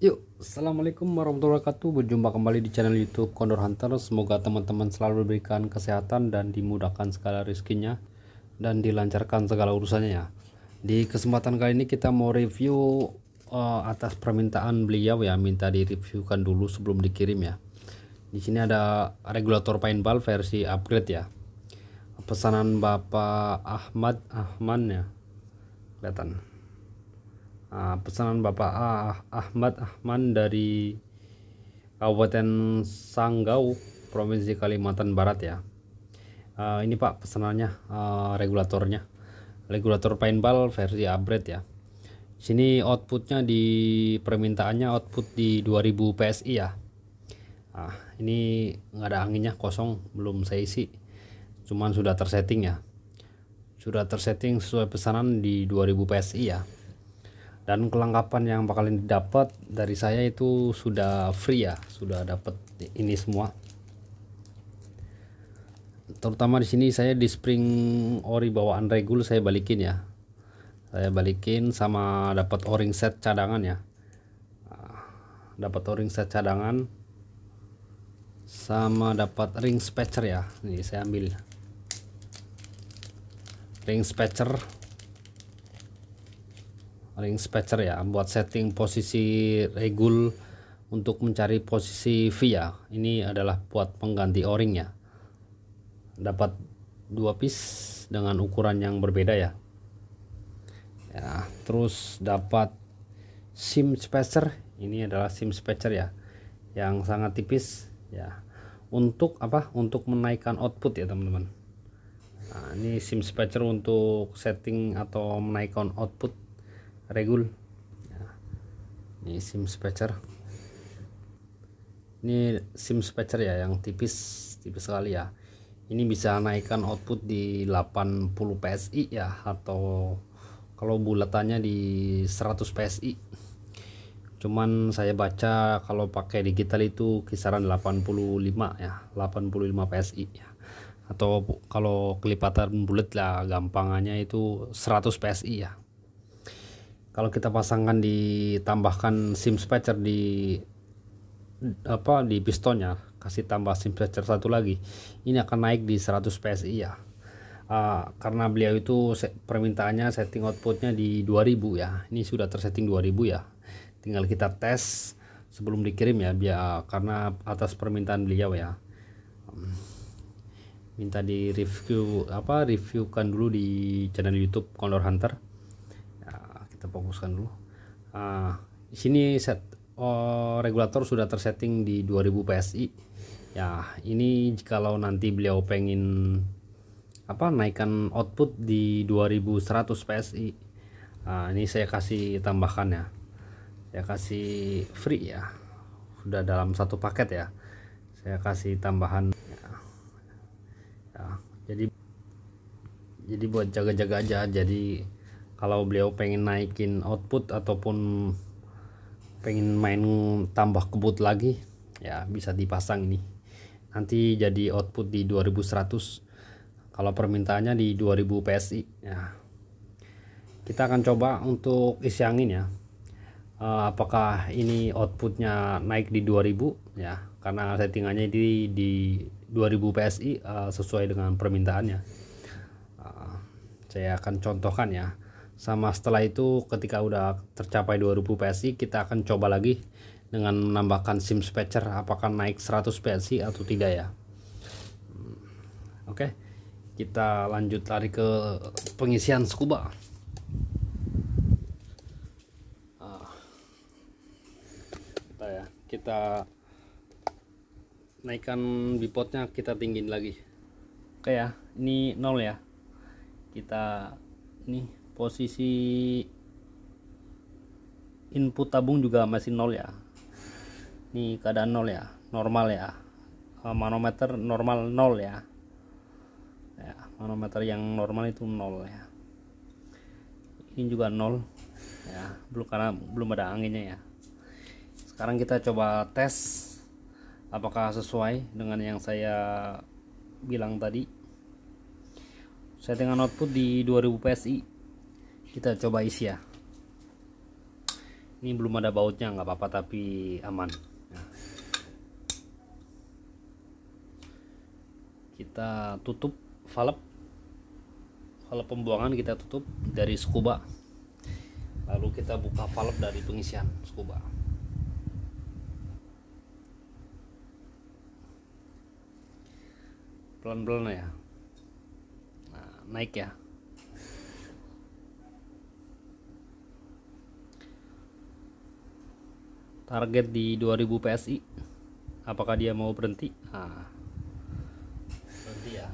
Yuk, assalamualaikum warahmatullahi wabarakatuh. Berjumpa kembali di channel YouTube Condor Hunter. Semoga teman-teman selalu diberikan kesehatan dan dimudahkan segala rezekinya dan dilancarkan segala urusannya ya. Di kesempatan kali ini kita mau review atas permintaan beliau ya, minta direviewkan dulu sebelum dikirim ya. Di sini ada regulator paintball versi upgrade ya. Pesanan Bapak Ahmad ya. Kelihatan. Pesanan Bapak Ahmad dari Kabupaten Sanggau, Provinsi Kalimantan Barat ya. Ini Pak pesanannya, regulator paintball versi upgrade ya. Sini outputnya di permintaannya output di 2000 PSI ya. Ini nggak ada anginnya, kosong, belum saya isi, cuman sudah tersetting ya. Sudah tersetting sesuai pesanan di 2000 PSI ya. Dan kelengkapan yang bakalan didapat dari saya itu sudah free ya, sudah dapat ini semua. Terutama di sini saya di spring ori bawaan regul saya balikin ya. Saya balikin sama dapat o-ring set cadangan ya. Dapat o-ring set cadangan sama dapat ring spatcher ya. Nih saya ambil ring spatcher ya, buat setting posisi regul untuk mencari posisi V ya. Ini adalah buat pengganti o-ring ya. Dapat 2 piece dengan ukuran yang berbeda ya. Terus dapat SIM spacer. Ini adalah SIM spacer ya, yang sangat tipis ya. Untuk apa? Untuk menaikkan output ya teman-teman. Ini SIM spacer untuk setting atau menaikkan output regul ya. Ini SIM spacer. Ini SIM spacer ya, yang tipis sekali ya. Ini bisa naikkan output di 80 PSI ya, atau kalau bulatannya di 100 PSI. Cuman saya baca kalau pakai digital itu kisaran 85 ya, 85 PSI ya. Atau kalau kelipatan bulat lah gampangannya itu 100 PSI ya. Kalau kita pasangkan, ditambahkan SIM spacer di pistonnya, kasih tambah SIM spacer satu lagi, ini akan naik di 100 PSI ya. Karena beliau itu permintaannya setting outputnya di 2000 ya. Ini sudah tersetting 2000 ya. Tinggal kita tes sebelum dikirim ya, karena atas permintaan beliau ya. Minta di reviewkan dulu di channel YouTube Condor Hunter. Kita fokuskan dulu. Di sini regulator sudah tersetting di 2000 PSI ya. Ini jikalau nanti beliau pengen naikkan output di 2100 PSI, ini saya kasih tambahkan ya, saya kasih free ya, sudah dalam satu paket ya, saya kasih tambahan ya. Jadi buat jaga-jaga aja. Jadi kalau beliau pengen naikin output ataupun pengen main tambah kebut lagi ya, bisa dipasang ini. Nanti jadi output di 2100 kalau permintaannya di 2000 PSI ya. Kita akan coba untuk isi angin ya. Apakah ini outputnya naik di 2000 ya, karena settingannya di 2000 PSI sesuai dengan permintaannya. Saya akan contohkan ya. Sama setelah itu ketika udah tercapai 2000 PSI, kita akan coba lagi dengan menambahkan SIM spacer, apakah naik 100 PSI atau tidak ya. Oke, kita lanjut lari ke pengisian scuba. Kita naikkan bipodnya, kita tinggiin lagi. Oke ya, ini 0 ya. Kita ini posisi input tabung juga masih 0 ya. Ini keadaan 0 ya, normal ya. Manometer normal 0 ya. Manometer yang normal itu 0 ya. Ini juga 0 ya, karena belum ada anginnya ya. Sekarang kita coba tes apakah sesuai dengan yang saya bilang tadi. Settingan output di 2000 PSI. Kita coba isi ya. Ini belum ada bautnya, nggak apa-apa, tapi aman. Nah, kita tutup valve pembuangan, kita tutup dari scuba, lalu kita buka valve dari pengisian scuba. Pelan-pelan ya. Nah, naik ya. Target di 2000 PSI. Apakah dia mau berhenti? Nah, berhenti ya.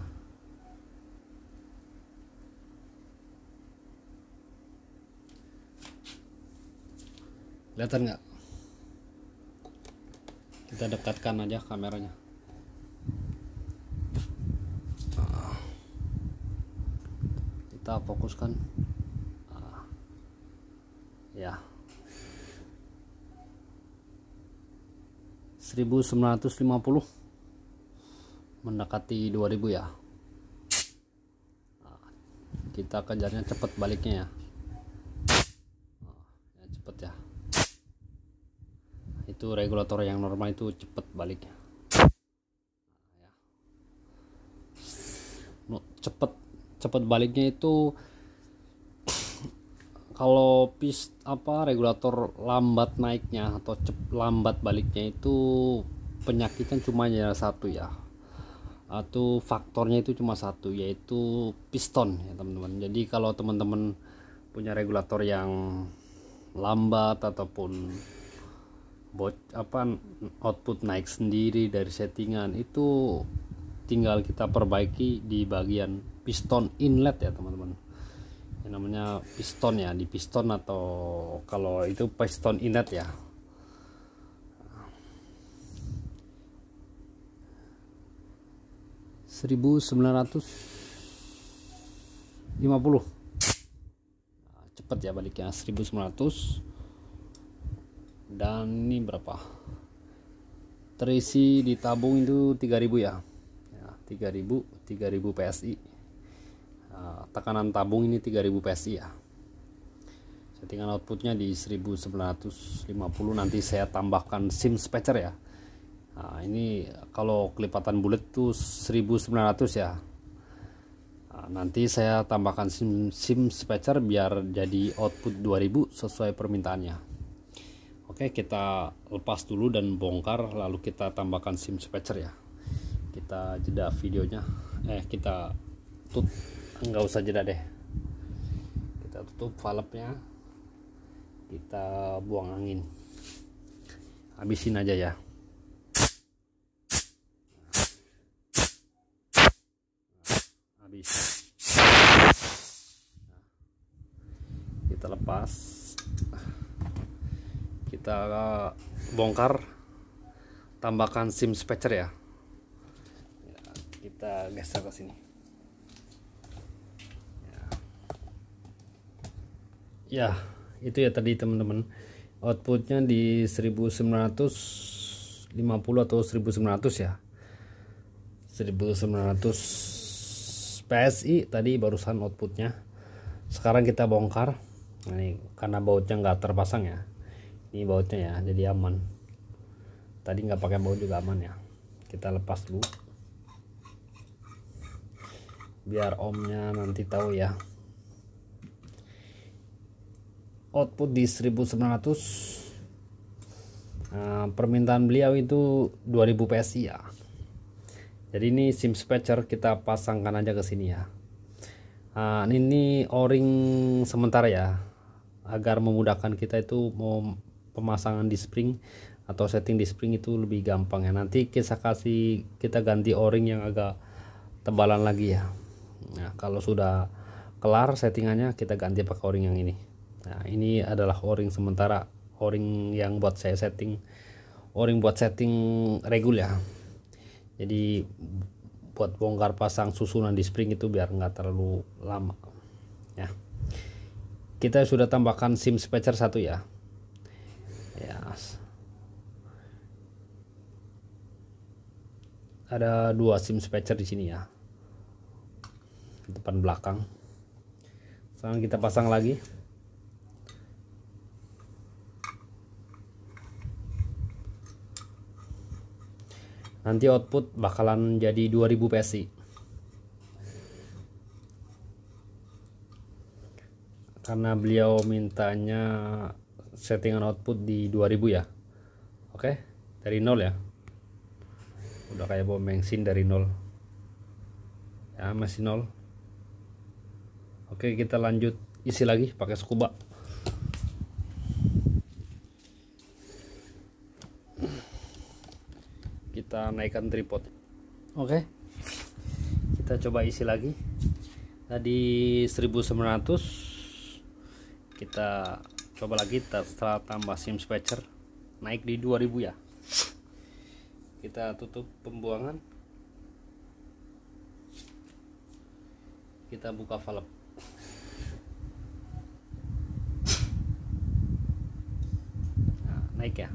Kelihatan nggak? Kita dekatkan aja kameranya. Nah, kita fokuskan. Nah, ya. 1950 mendekati 2000 ya. Nah, kita kejarnya cepet baliknya ya. Nah, ya cepet ya. Itu regulator yang normal itu cepet baliknya. Nah, ya. Cepet baliknya itu kalau regulator lambat naiknya atau lambat baliknya itu penyakitnya cuma satu ya, atau faktornya itu cuma satu, yaitu piston ya teman-teman. Jadi kalau teman-teman punya regulator yang lambat ataupun output naik sendiri dari settingan, itu tinggal kita perbaiki di bagian piston inlet ya teman-teman. Yang namanya piston ya, di piston, atau kalau itu piston inlet ya. $1950 cepet ya baliknya. 1900. Dan ini berapa, terisi di tabung itu 3000 ya, 3000 PSI. Tekanan tabung ini 3000 PSI ya. Settingan outputnya di 1950. Nanti saya tambahkan sim spatcher ya. Nah, ini kalau kelipatan bulat tuh 1900 ya. Nah, nanti saya tambahkan sim spatcher biar jadi output 2000 sesuai permintaannya. Oke, kita lepas dulu dan bongkar, lalu kita tambahkan sim spatcher ya. Kita jeda videonya. Kita tutup, nggak usah jeda deh. Kita tutup valve-nya, kita buang angin, habisin aja ya. Habis. Kita lepas, kita bongkar, tambahkan sim spatcher ya. Kita geser ke sini. Ya, itu ya tadi teman-teman, outputnya di 1950 atau 1900 ya. 1900 PSI tadi barusan outputnya. Sekarang kita bongkar. Nah, ini karena bautnya nggak terpasang ya. Ini bautnya ya, jadi aman. Tadi nggak pakai baut juga aman ya. Kita lepas dulu, biar omnya nanti tahu ya. Output di 1900. Permintaan beliau itu 2000 PSI ya. Jadi ini sim spatcher kita pasangkan aja ke sini ya. Ini o-ring sementara ya, agar memudahkan kita itu mau pemasangan di spring atau setting di spring itu lebih gampang ya. Nanti kita ganti o-ring yang agak tebalan lagi ya. Nah, kalau sudah kelar settingannya kita ganti pakai o-ring yang ini. Nah, ini adalah o-ring sementara, o-ring yang buat saya setting, o-ring buat setting regul ya. Jadi buat bongkar pasang susunan di spring itu biar nggak terlalu lama ya. Kita sudah tambahkan sim spatcher 1 ya. Ada 2 sim spatcher di sini ya, depan belakang. Sekarang kita pasang lagi. nanti output bakalan jadi 2000 PSI. Karena beliau mintanya settingan output di 2000 ya. Oke, dari nol ya. Udah kayak bom bensin dari nol. Ya, masih nol. Oke, kita lanjut isi lagi pakai scuba. Kita naikkan tripod. Oke, kita coba isi lagi. Tadi 1900, kita coba lagi setelah tambah sim spatcher naik di 2000 ya. Kita tutup pembuangan, kita buka valve. Nah, naik ya.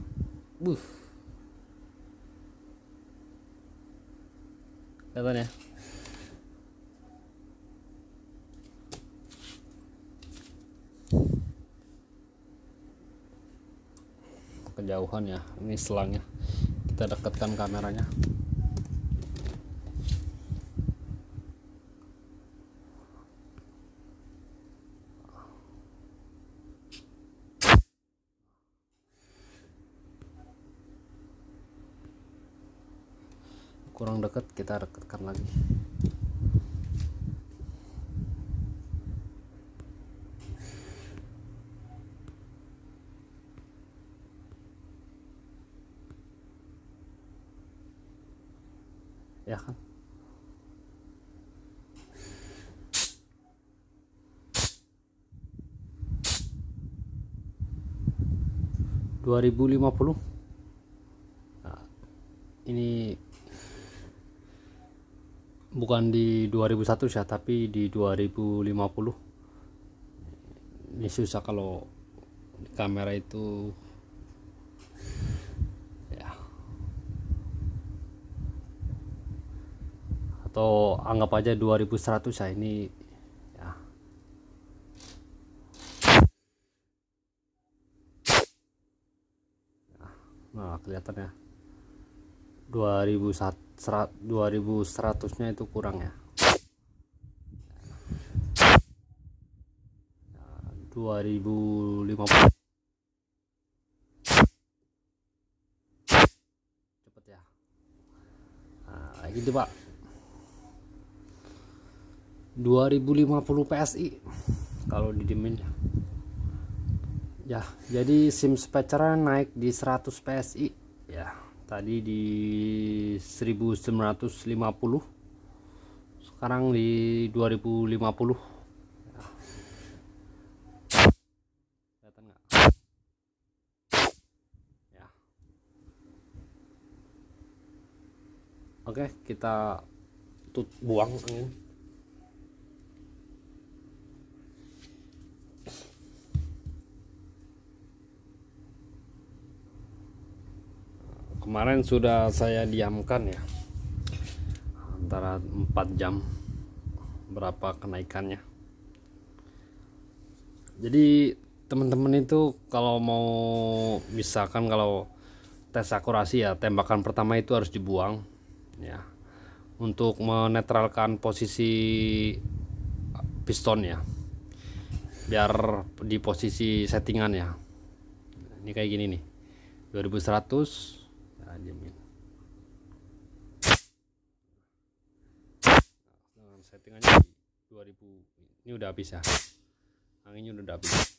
Kelihatan ya. Kejauhan ya, ini selangnya, kita dekatkan kameranya. Kurang dekat, kita dekatkan lagi. Ya kan, $2050. Nah, ini bukan di 2001 ya, tapi di 2050. Ini susah kalau di kamera itu ya. Atau anggap aja 2100 ya, ini ya. Nah, kelihatan ya, 2100 nya itu kurang ya. 2050 cepet ya. Nah, gitu Pak, 2050 PSI kalau didemin ya. Jadi sim spatcher naik di 100 PSI ya. Tadi di 1950, sekarang di 2050 ya. Kelihatan nggak ya? Oke, kita buang angin. Kemarin sudah saya diamkan ya, antara 4 jam berapa kenaikannya. Jadi teman-teman itu kalau mau, misalkan kalau tes akurasi ya, tembakan pertama itu harus dibuang ya, untuk menetralkan posisi piston ya, biar di posisi settingan ya. Ini kayak gini nih, 2100 ya, jamin. Nah, settingannya di 2000. Ini udah habis ya, anginnya udah habis.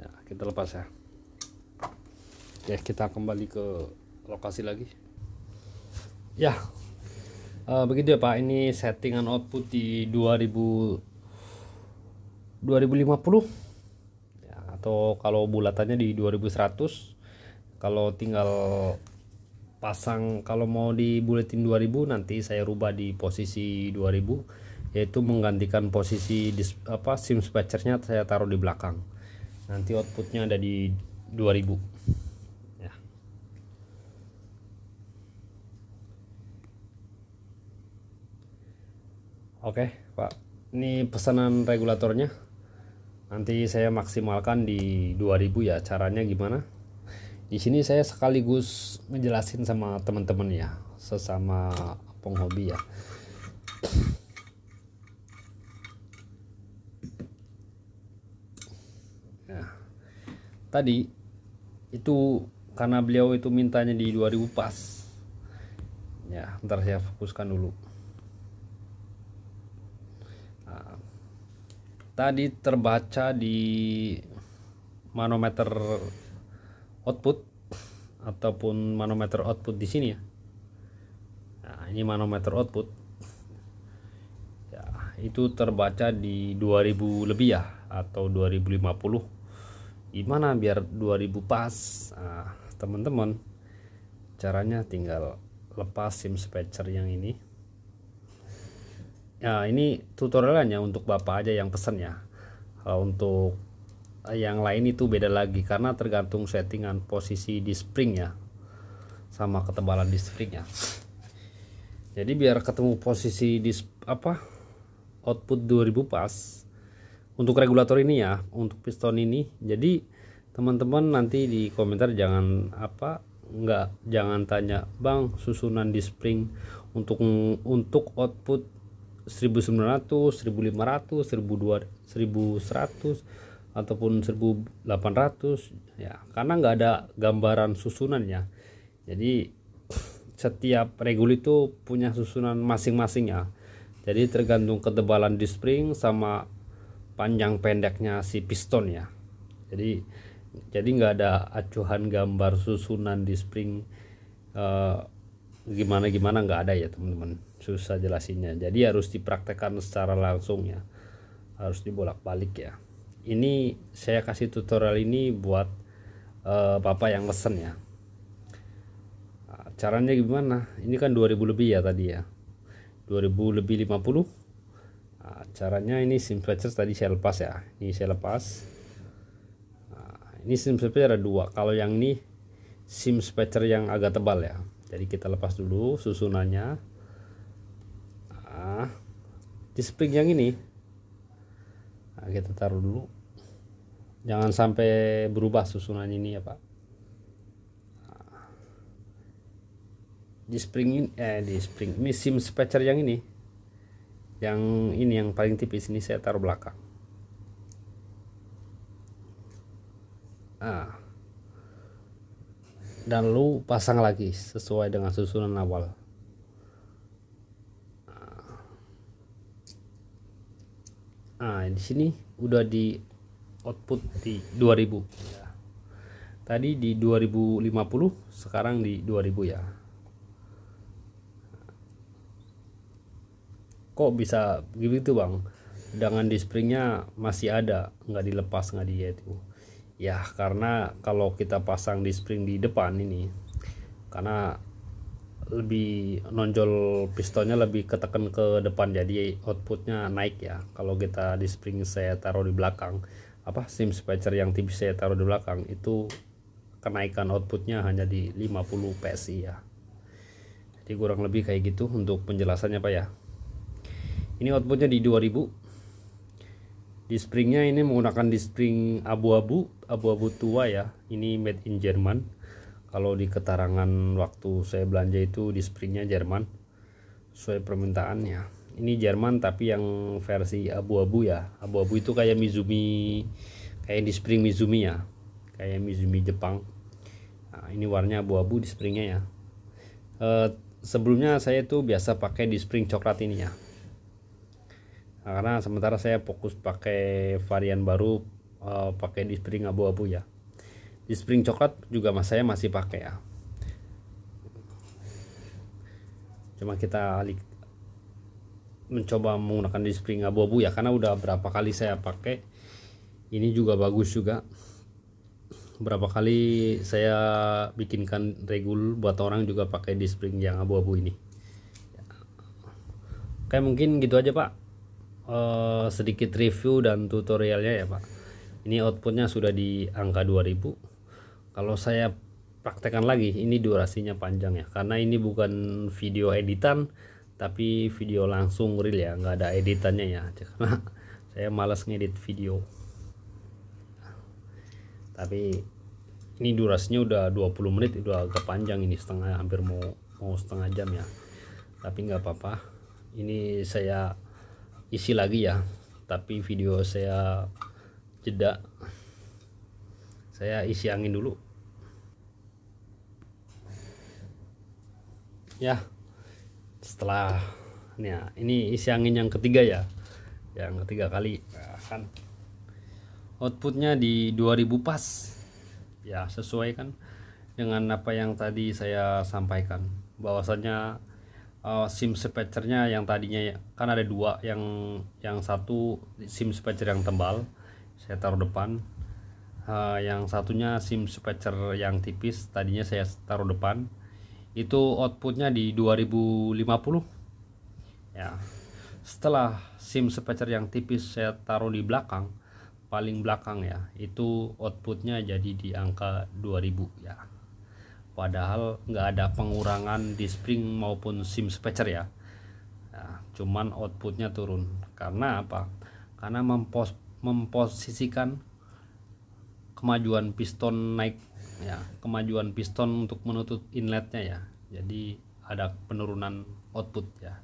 Ya, kita lepas ya. Oke, kita kembali ke lokasi lagi ya. Begitu ya Pak, ini settingan output di 2050 ya, atau kalau bulatannya di 2100. Kalau tinggal pasang, kalau mau dibuletin 2000, nanti saya rubah di posisi 2000, yaitu menggantikan posisi sim spatchernya saya taruh di belakang. Nanti outputnya ada di 2000 ya. Oke Pak, ini pesanan regulatornya. Nanti saya maksimalkan di 2000 ya. Caranya gimana? Di sini saya sekaligus ngejelasin sama teman-teman ya, sesama penghobi ya. Nah, tadi itu karena beliau itu mintanya di 2000 pas. Ya, ntar saya fokuskan dulu. Nah, tadi terbaca di manometer output ataupun manometer output di sini ya. Nah, ini manometer output. Ya, itu terbaca di 2000 lebih ya atau 2050. Gimana biar 2000 pas? Nah, teman-teman, caranya tinggal lepas sim spatcher yang ini. Ya, ini tutorialnya untuk Bapak aja yang pesen ya. Kalau untuk yang lain itu beda lagi karena tergantung settingan posisi di spring ya, sama ketebalan di springnya. Jadi biar ketemu posisi di output 2000 pas untuk regulator ini ya, untuk piston ini. Jadi teman-teman nanti di komentar jangan jangan tanya, "Bang, susunan di spring untuk output 1900, 1500, 1200, 1100 ataupun 1800 ya, karena nggak ada gambaran susunannya. Jadi setiap regul itu punya susunan masing-masing ya. Jadi tergantung ketebalan di spring sama panjang pendeknya si piston ya. Jadi nggak ada acuan gambar susunan di spring gimana nggak ada ya teman-teman, susah jelasinnya. Jadi harus dipraktekkan secara langsung ya, harus dibolak-balik ya. Ini saya kasih tutorial ini buat Bapak yang pesen ya. Nah, caranya gimana? Ini kan 2000 lebih ya tadi ya, 2000 lebih 50. Nah, caranya ini sim spatcher tadi saya lepas ya, ini saya lepas. Nah, ini sim spatcher ada dua. Kalau yang ini sim spatcher yang agak tebal ya, jadi kita lepas dulu susunannya. Nah, di spring yang ini, nah, kita taruh dulu, jangan sampai berubah susunan ini ya Pak. Di spring ini sim spatcher yang ini yang paling tipis ini saya taruh belakang. Nah, dan lu pasang lagi sesuai dengan susunan awal. Nah, di sini udah di output di 2000 ya. Tadi di 2050, sekarang di 2000 ya. Kok bisa begitu Bang? Dengan di springnya masih ada, nggak dilepas, nggak itu ya, karena kalau kita pasang di spring di depan ini, karena lebih nonjol pistonnya, lebih ketekan ke depan, jadi outputnya naik ya. Kalau kita di spring saya taruh di belakang, sim spatcher yang tipis saya taruh di belakang, itu kenaikan outputnya hanya di 50 PSI ya. Jadi kurang lebih kayak gitu untuk penjelasannya Pak ya. Ini outputnya di 2000. Di springnya ini menggunakan di spring abu-abu tua ya. Ini made in Jerman. Kalau di keterangan waktu saya belanja itu di springnya Jerman sesuai permintaannya. Ini Jerman tapi yang versi abu-abu ya. Abu-abu itu kayak Mizumi, kayak di spring Mizumi ya, kayak Mizumi Jepang. Nah, ini warnanya abu-abu di springnya ya. Sebelumnya saya tuh biasa pakai di spring coklat ini ya. Nah, karena sementara saya fokus pakai varian baru, pakai di spring abu-abu ya. Di spring coklat juga saya masih pakai ya. Cuma kita mencoba menggunakan di spring abu-abu ya, karena udah berapa kali saya pakai. Ini juga bagus juga. Berapa kali saya bikinkan regul buat orang juga pakai di spring yang abu-abu ini. Oke, mungkin gitu aja Pak. Sedikit review dan tutorialnya ya Pak. Ini outputnya sudah di angka 2000. Kalau saya praktekkan lagi, ini durasinya panjang ya, karena ini bukan video editan tapi video langsung real ya, nggak ada editannya ya, karena saya malas ngedit video. Tapi ini durasinya udah 20 menit, udah agak panjang ini, hampir mau setengah jam ya. Tapi nggak apa-apa, ini saya isi lagi ya, tapi video saya jeda, saya isi angin dulu ya. Setelah ini isi angin yang ketiga ya, yang ketiga kali. Nah, kan outputnya di 2000 pas ya, sesuai kan dengan apa yang tadi saya sampaikan, bahwasanya SIM spatchernya yang tadinya kan ada dua, yang satu SIM spatcher yang tebal saya taruh depan, yang satunya SIM spatcher yang tipis tadinya saya taruh depan. Itu outputnya di 2050 ya. Setelah SIM spatcher yang tipis saya taruh di belakang, paling belakang ya, itu outputnya jadi di angka 2000 ya. Padahal nggak ada pengurangan di spring maupun SIM spatcher ya. Nah, cuman outputnya turun. Karena apa? Karena memposisikan kemajuan piston naik ya, kemajuan piston untuk menutup inletnya ya. Jadi ada penurunan output ya.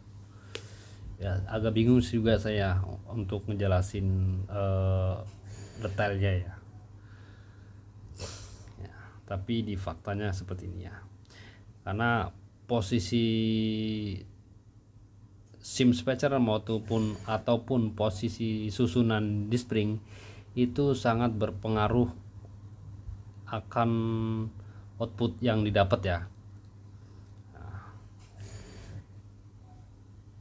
Ya agak bingung juga saya untuk ngejelasin detailnya ya. Tapi di faktanya seperti ini ya. Karena posisi SIM spatcher ataupun posisi susunan di spring itu sangat berpengaruh akan output yang didapat ya.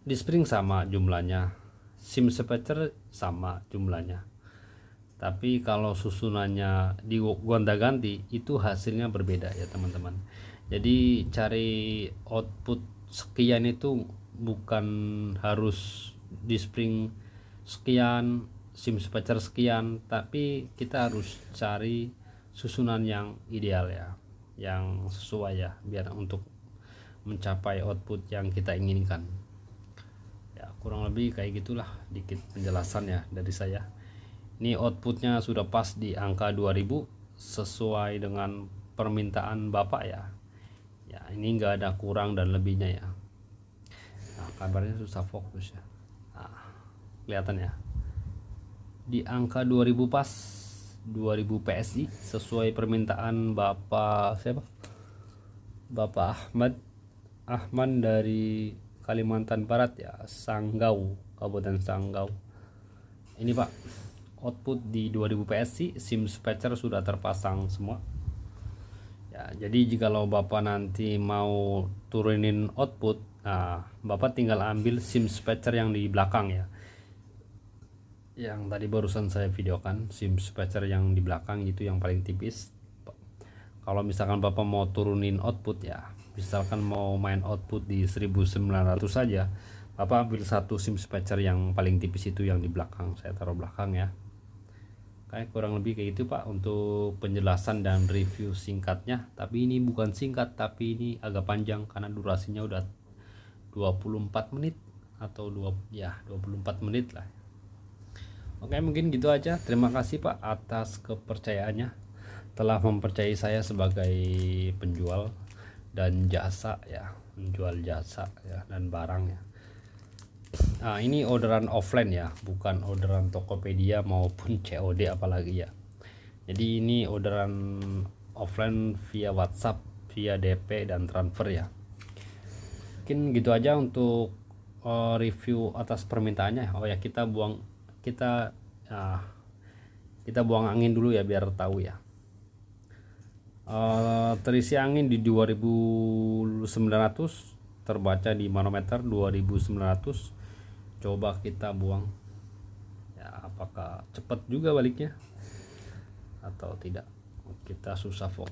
Di spring sama jumlahnya, SIM spatcher sama jumlahnya, tapi kalau susunannya digonta-ganti itu hasilnya berbeda ya teman-teman. Jadi cari output sekian itu bukan harus di spring sekian, SIM spatcher sekian, tapi kita harus cari susunan yang ideal ya, yang sesuai ya, biar untuk mencapai output yang kita inginkan ya. Kurang lebih kayak gitulah, dikit penjelasan ya dari saya. Ini outputnya sudah pas di angka 2000 sesuai dengan permintaan Bapak ya. Ya ini enggak ada kurang dan lebihnya ya. Nah, kabarnya susah fokus ya. Nah, kelihatan ya. Di angka 2000 pas, 2000 PSI sesuai permintaan Bapak siapa? Bapak Ahmad dari Kalimantan Barat ya, Sanggau, Kabupaten Sanggau. Ini Pak, output di 2000 PSI, SIM spatcher sudah terpasang semua ya. Jadi jikalau Bapak nanti mau turunin output, nah Bapak tinggal ambil SIM spatcher yang di belakang ya, yang tadi barusan saya videokan. SIM spatcher yang di belakang itu yang paling tipis. Kalau misalkan Bapak mau turunin output ya, misalkan mau main output di 1900 saja, Bapak ambil satu SIM spatcher yang paling tipis itu yang di belakang, saya taruh belakang ya. Kayak kurang lebih kayak gitu Pak untuk penjelasan dan review singkatnya. Tapi ini bukan singkat, tapi ini agak panjang karena durasinya udah 24 menit atau 24 menit lah. Oke, mungkin gitu aja. Terima kasih Pak atas kepercayaannya, telah mempercayai saya sebagai penjual dan jasa ya, menjual jasa ya dan barang ya. Nah, ini orderan offline ya, bukan orderan Tokopedia maupun COD apalagi ya. Jadi ini orderan offline via WhatsApp, via DP dan transfer ya. Mungkin gitu aja untuk review atas permintaannya. Oh ya, kita buang angin dulu ya biar tahu ya. Terisi angin di 2900, terbaca di manometer 2900. Coba kita buang ya, apakah cepat juga baliknya atau tidak, kita susah fokus.